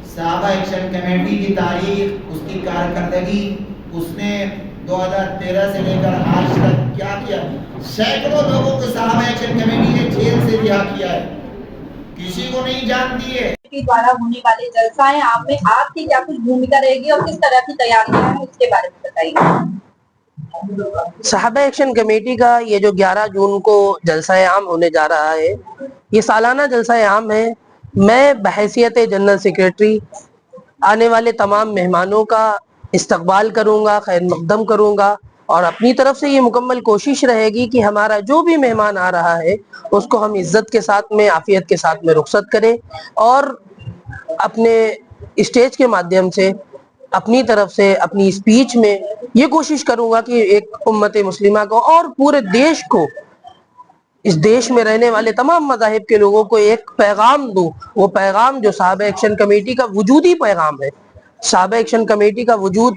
सहाबा action committee की तारीख, उसकी कारकर्दगी, उसने 2013 से लेकर आज तक क्या किया। सैकड़ों लोगों को सहाबा एक्शन कमेटी ने जेल से रिहा किया है, किसी को नहीं जानती है। द्वारा होने वाले जलसाए आम में आपकी क्या कुछ भूमिका रहेगी और किस तरह की तैयारियां हैं उसके बारे में बताइए। सहाबा एक्शन कमेटी का ये जो 11 जून को जलसाए आम होने जा रहा है, ये सालाना जलसाए आम है। मैं बहैसियत जनरल सेक्रेटरी आने वाले तमाम मेहमानों का इस्तकबाल करूंगा, खैर मकदम करूंगा और अपनी तरफ से ये मुकम्मल कोशिश रहेगी कि हमारा जो भी मेहमान आ रहा है उसको हम इज्जत के साथ में, आफियत के साथ में रुखसत करें और अपने स्टेज के माध्यम से, अपनी तरफ से, अपनी स्पीच में ये कोशिश करूंगा कि एक उम्मत मुस्लिमा को और पूरे देश को, इस देश में रहने वाले तमाम मज़ाहिब के लोगों को एक पैगाम दूं। वो पैगाम जो सहाबा एक्शन कमेटी का वजूदी पैगाम है। सहाबा एक्शन कमेटी का वजूद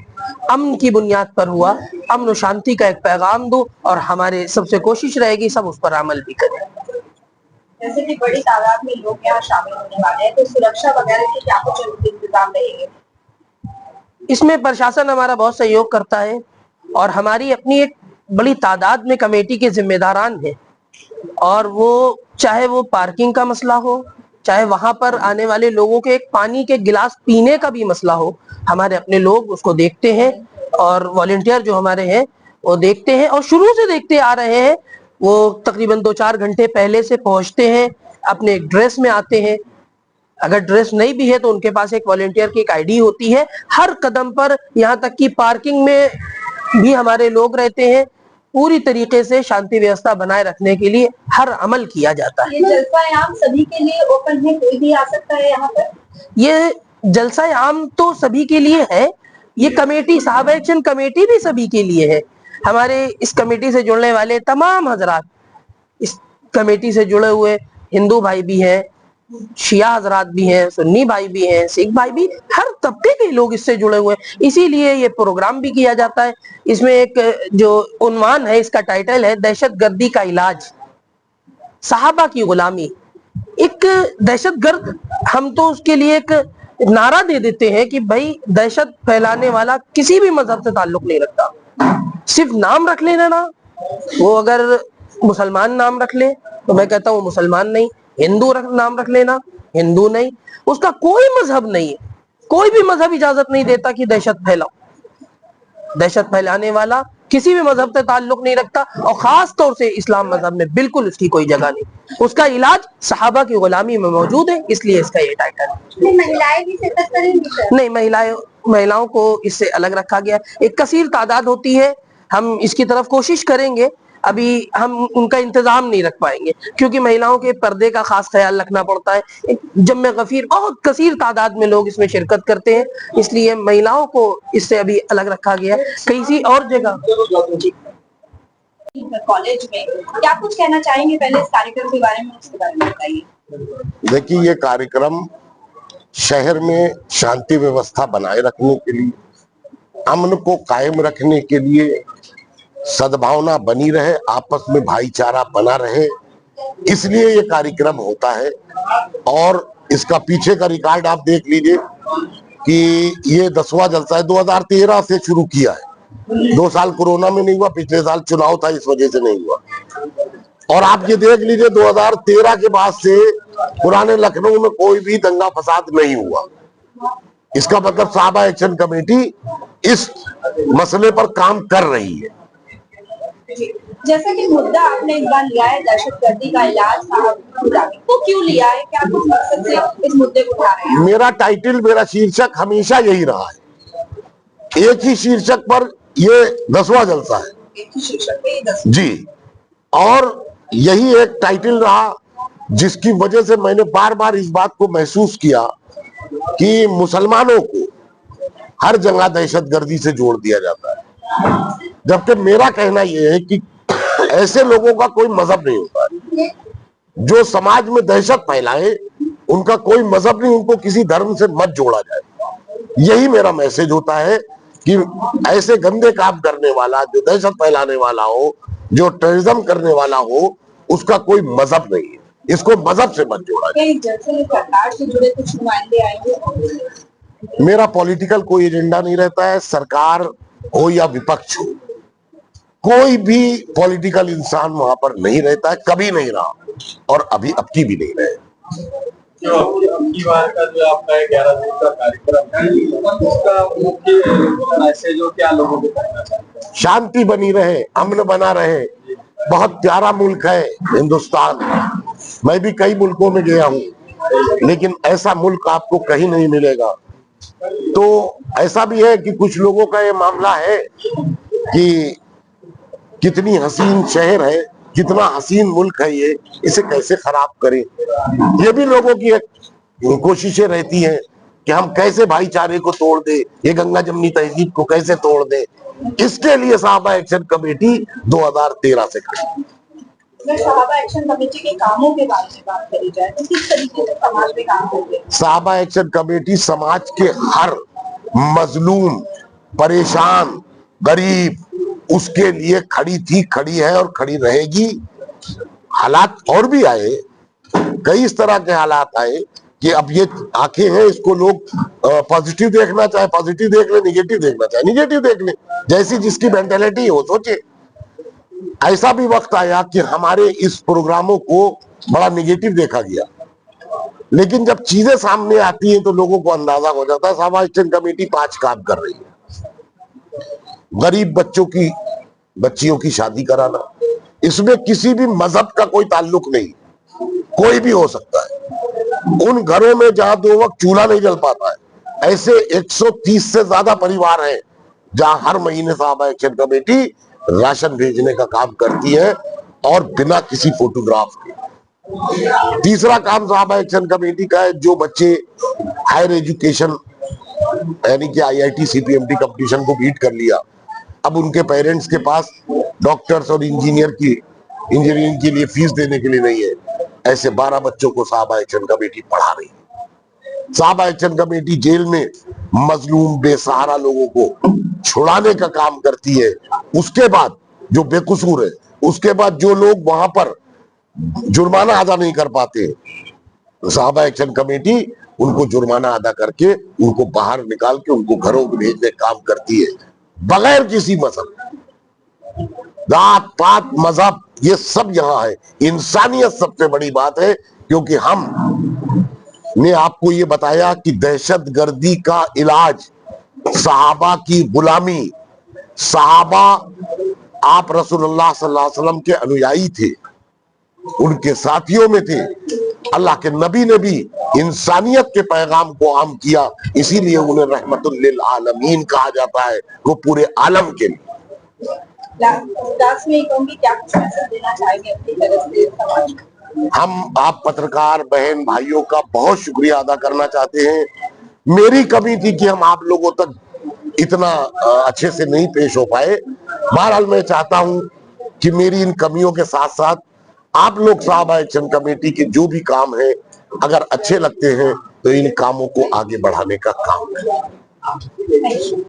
अमन की बुनियाद पर हुआ, अमन और शांति का एक पैगाम दूं और हमारे सबसे कोशिश रहेगी सब उस पर अमल भी करें। जैसे कि बड़ी तादाद में लोग यहाँ शामिल होने वाले हैं, तो सुरक्षा वगैरह के क्या कुछ इंतजाम रहेंगे? इसमें प्रशासन हमारा बहुत सहयोग करता है और हमारी अपनी एक बड़ी तादाद में कमेटी के जिम्मेदारान हैं और वो चाहे वो पार्किंग का मसला हो, चाहे वहां पर आने वाले लोगों के एक पानी के गिलास पीने का भी मसला हो, हमारे अपने लोग उसको देखते हैं और वॉलंटियर जो हमारे हैं वो देखते हैं और शुरू से देखते आ रहे हैं। वो तकरीबन 2-4 घंटे पहले से पहुंचते हैं, अपने ड्रेस में आते हैं। अगर ड्रेस नहीं भी है तो उनके पास एक वॉलंटियर की एक आईडी होती है। हर कदम पर, यहाँ तक कि पार्किंग में भी हमारे लोग रहते हैं। पूरी तरीके से शांति व्यवस्था बनाए रखने के लिए हर अमल किया जाता है। ये जलसा आम सभी के लिए ओपन है, कोई भी आ सकता है यहाँ पर? ये जलसा आम तो सभी के लिए है। ये कमेटी, सहाबा एक्शन कमेटी भी सभी के लिए है। हमारे इस कमेटी से जुड़ने वाले तमाम हजरात, इस कमेटी से जुड़े हुए हिंदू भाई भी हैं, शिया हजरात भी हैं, सुन्नी भाई भी हैं, सिख भाई भी, हर तबके के लोग इससे जुड़े हुए हैं। इसीलिए ये प्रोग्राम भी किया जाता है। इसमें एक जो उन्वान है, इसका टाइटल है दहशतगर्दी का इलाज, सहाबा की गुलामी। एक दहशतगर्द, हम तो उसके लिए एक नारा दे देते हैं कि भाई दहशत फैलाने वाला किसी भी मजहब से ताल्लुक नहीं रखता, सिर्फ नाम रख लेना ना। वो अगर मुसलमान नाम रख ले तो मैं कहता हूँ मुसलमान नहीं, हिंदू नाम रख लेना, हिंदू नहीं, उसका कोई मजहब नहीं है। कोई भी मजहब इजाजत नहीं देता कि दहशत फैलाओ। दहशत फैलाने वाला किसी भी मजहब से ताल्लुक नहीं रखता और खास तौर से इस्लाम मजहब में बिल्कुल उसकी कोई जगह नहीं। उसका इलाज सहाबा की गुलामी में मौजूद है, इसलिए इसका ये टाइटल है। महिलाएं भी शिरकत करेंगी? नहीं, महिलाओं को इससे अलग रखा गया। एक कसीर तादाद होती है, हम इसकी तरफ कोशिश करेंगे। अभी हम उनका इंतजाम नहीं रख पाएंगे क्योंकि महिलाओं के पर्दे का खास ख्याल रखना पड़ता है। जम्मे गफीर बहुत कसीर तादाद में लोग इसमें शिरकत करते हैं, इसलिए महिलाओं को इससे अभी अलग रखा गया है। किसी और जगह कॉलेज में क्या कुछ कहना चाहेंगे पहले इस कार्यक्रम के बारे में, उसके बारे में बताइए। देखिए, ये कार्यक्रम शहर में शांति व्यवस्था बनाए रखने के लिए, अमन को कायम रखने के लिए, सद्भावना बनी रहे, आपस में भाईचारा बना रहे, इसलिए ये कार्यक्रम होता है। और इसका पीछे का रिकॉर्ड आप देख लीजिए कि ये 10वां जलसा है। 2013 से शुरू किया है। 2 साल कोरोना में नहीं हुआ, पिछले साल चुनाव था, इस वजह से नहीं हुआ। और आप ये देख लीजिए 2013 के बाद से पुराने लखनऊ में कोई भी दंगा फसाद नहीं हुआ। इसका मतलब सहाबा एक्शन कमेटी इस मसले पर काम कर रही है। जैसा कि मुद्दा आपने इस बार लिया है दहशतगर्दी का इलाज, तो क्यों लिया है, क्या कुछ मकसद से इस मुद्दे को उठा रहे हैं? मेरा टाइटल, मेरा शीर्षक हमेशा यही रहा है। एक ही शीर्षक पर ये 10वां जलसा है। एक ही शीर्षक पे 10 जी, और यही एक टाइटल रहा जिसकी वजह से मैंने बार बार इस बात को महसूस किया कि मुसलमानों को हर जगह दहशतगर्दी से जोड़ दिया जाता है, जबकि मेरा कहना यह है कि ऐसे लोगों का कोई मजहब नहीं होता है। जो समाज में दहशत फैलाए उनका कोई मजहब नहीं, उनको किसी धर्म से मत जोड़ा जाए। यही मेरा मैसेज होता है कि ऐसे गंदे काम करने वाला, जो दहशत फैलाने वाला हो, जो टेररिज्म करने वाला हो, उसका कोई मजहब नहीं है। इसको मजहब से मत जोड़ा जाए। क्या इस जलसे में सरकार से जुड़े कुछ नुमाइंदे आएंगे? मेरा पॉलिटिकल कोई एजेंडा नहीं रहता है, सरकार हो या विपक्ष हो, कोई भी पॉलिटिकल इंसान वहां पर नहीं रहता है, कभी नहीं रहा और अभी अब की भी नहीं रहे। जो आपकी बार का जो आपका 11 दिन का कार्यक्रम है, उसका मुख्य मैसेज जो क्या लोगों को कहना चाहते हैं? शांति बनी रहे, अमन बना रहे। बहुत प्यारा मुल्क है हिंदुस्तान। मैं भी कई मुल्कों में गया हूँ, लेकिन ऐसा मुल्क आपको कहीं नहीं मिलेगा। तो ऐसा भी है कि कुछ लोगों का ये मामला है कि कितनी हसीन शहर है, कितना हसीन मुल्क है ये, इसे कैसे खराब करें। ये भी लोगों की एक कोशिशें रहती हैं कि हम कैसे भाईचारे को तोड़ दे, ये गंगा जमनी तहजीब को कैसे तोड़ दे। इसके लिए साहबा एक्शन कमेटी 2013 से खड़ी। अगर साहबा एक्शन कमेटी के कामों के बारे में बात करी जाए तो किस तरीके से समाज में काम करते हैं? साहबा एक्शन कमेटी समाज के हर मजलूम, परेशान, गरीब, उसके लिए खड़ी थी, खड़ी है और खड़ी रहेगी। हालात और भी आए, कई इस तरह के हालात आए कि अब ये आंखें हैं, इसको लोग पॉजिटिव देखना चाहे पॉजिटिव देख ले, निगेटिव देखना चाहे निगेटिव देख ले, जैसी जिसकी मेंटेलिटी हो। सोचे ऐसा भी वक्त आया कि हमारे इस प्रोग्रामों को बड़ा निगेटिव देखा गया, लेकिन जब चीजें सामने आती हैं तो लोगों को अंदाजा हो जाता है। साहबा एक्शन कमेटी 5 काम कर रही है। गरीब बच्चियों की शादी कराना, इसमें किसी भी मजहब का कोई ताल्लुक नहीं, कोई भी हो सकता है। उन घरों में जहां 2 वक्त चूल्हा नहीं जल पाता है, ऐसे 130 से ज्यादा परिवार हैं जहां हर महीने साहबा एक्शन कमेटी राशन भेजने का काम करती है और बिना किसी फोटोग्राफ के। तीसरा काम साहबा एक्शन कमेटी का है, जो बच्चे हायर एजुकेशन यानी कि IIT CPMT कंपटीशन को बीट कर लिया, अब उनके पेरेंट्स के पास डॉक्टर्स और इंजीनियरिंग के लिए फीस देने के लिए नहीं है, ऐसे 12 बच्चों को साहबा एक्शन कमेटी पढ़ा रही है। साहबा एक्शन कमेटी जेल में मजलूम बेसहारा लोगों को छुड़ाने का काम करती है। उसके बाद जो बेकसूर है, उसके बाद जो लोग वहां पर जुर्माना अदा नहीं कर पाते, साहबा एक्शन कमेटी उनको जुर्माना अदा करके उनको बाहर निकाल के उनको घरों में भेजने का काम करती है, बगैर किसी मजहब, जात पात, मजहब, ये सब यहाँ है। इंसानियत सबसे बड़ी बात है, क्योंकि हम ने आपको ये बताया कि दहशतगर्दी का इलाज सहाबा की गुलामी, सहाबा आप रसूलुल्लाह सल्लल्लाहु अलैहि वसल्लम के अनुयायी थे, उनके साथियों में थे। अल्लाह के नबी ने भी इंसानियत के पैगाम को आम किया, इसीलिए उन्हें रहमतुल लिल आलमीन कहा जाता है, वो पूरे आलम के लिए। लास्ट में कहूंगी, क्या कुछ मैसेज देना चाहेंगे अपनी तरफ से समाज को? हम आप पत्रकार बहन भाइयों का बहुत शुक्रिया अदा करना चाहते हैं। मेरी कमी थी कि हम आप लोगों तक इतना अच्छे से नहीं पेश हो पाए। बहरहाल मैं चाहता हूं कि मेरी इन कमियों के साथ साथ आप लोग साहबा एक्शन कमेटी के जो भी काम है, अगर अच्छे लगते हैं तो इन कामों को आगे बढ़ाने का काम करें।